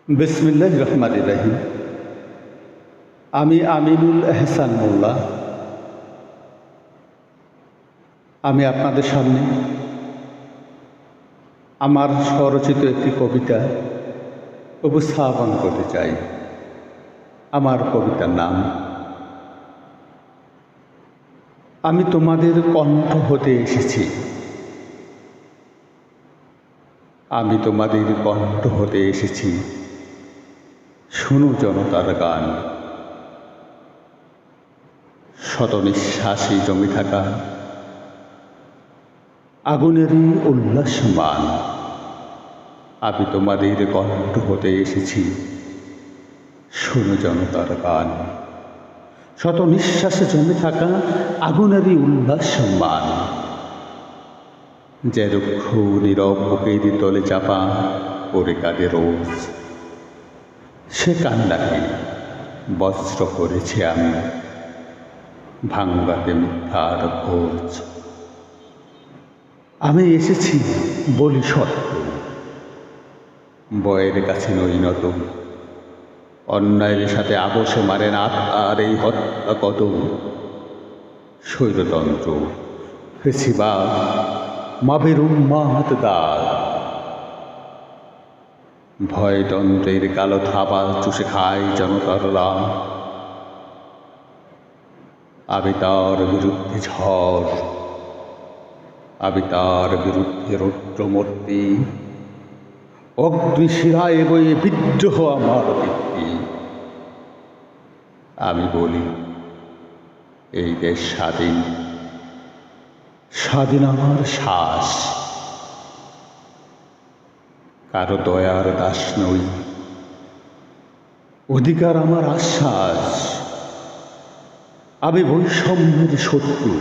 বিসমিল্লাহির রহমানির রহিম। আমি আমিনুল এহসান মোল্লা। আমি আপনাদের সামনে আমার স্বরচিত একটি কবিতা উপস্থাপন করতে চাই। আমার কবিতার নাম আমি তোমাদের কণ্ঠ হতে এসেছি। আমি তোমাদের কণ্ঠ হতে এসেছি, শোনো জনতার গান। শত নিঃশ্বাসে জমে থাকা আগুনেরই উল্লাসমান। আমি তোমাদের কণ্ঠ হতে এসেছি, শোনো জনতার গান। শত নিঃশ্বাসে জমে থাকা আগুনেরই উল্লাসমান। যে রুক্ষ নীরব বুকের তলে চাপা পড়ে কাঁদে রোজ, সে কান্নাকে বজ্র করেছি আমি, ভাঙ্গাতে মিথ্যার ভোজ। আমি এসেছি বলি সত্য, বয়ের কাছে নই নত। অন্যায়ের সাথে আপোষে মারে না আর এই হত্যা কত। স্বৈরতন্ত্র ফেসিবাদ মাবের উন্মাদ দাগ, ভয়তন্ত্রের কালো থাবা চুষে খায় জনতার লাম। আমি তার বিরুদ্ধে ঝড়, আমি তার বিরুদ্ধে রৌদ্রমূর্তি। অগ্নিশিরায় বয়ে বিদ্রোহ আমার ভিত্তি। আমি বলি এই দেশ স্বাধীন, স্বাধীন আমার শ্বাস। কারো দয়ার দাস নই, অধিকার আমার আশ্বাস। আমি বৈষম্যের শত্রু,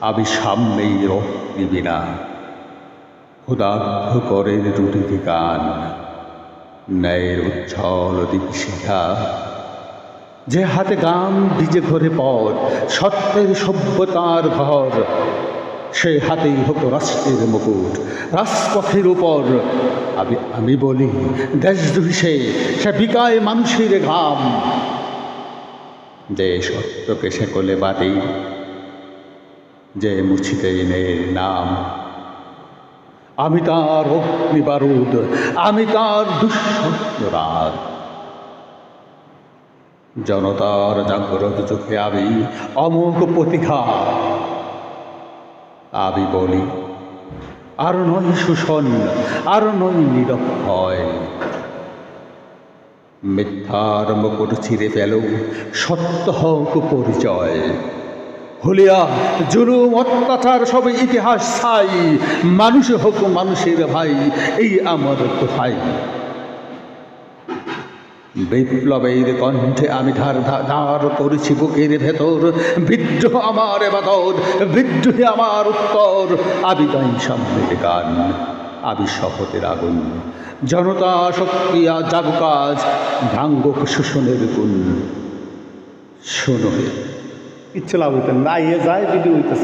আমি সামনেই রক্তি বিনা। ক্ষুদার্থ করের রুটিতে গান, ন্যায়ের উজ্জ্বল দীপশিখা। যে হাতে গান ভিজে ঘরে পথ, সত্যের সভ্যতার ঘর। সে হাতেই হোক রাষ্ট্রের মুকুট, রাজপথের উপর। আমি বলি দেশদ্রোহী সে বিকায় মানুষের ঘাম। যে সত্যকে সে কোলে বাঁধে, যে মুছিতে এনে নাম। আমি তার অগ্নি বারুদ, আমি তার দুঃস্বপ্ন রাত। জনতার জাগ্রত চোখে আমি অমোঘ প্রতিঘা। আমি বলি আর নয় শোষণ, আর নয় নিরক্ষয়। মিথ্যার মুকুট ছিঁড়ে ফেল, সত্য হোক পরিচয়। হুলিয়া জুলুম অত্যাচার সব ইতিহাস ছাই। মানুষ হোক মানুষের ভাই, এই আমার দোহাই। বিপ্লবের কণ্ঠে আমি ধার করেছি বুকের ভেতর। বিদ্রোহ আমার এবাদত, বিদ্রোহী আমার উত্তর। আমি তাই সামনের গান, আমি শপথের আগুন। জনতা শক্তি জাগুক আজ, ভাঙ্গুক শোষণের গুণ। শোনো ইচ্ছে লাভ হইতেন না, ইয়ে যায় ভিডিও হইতেছে।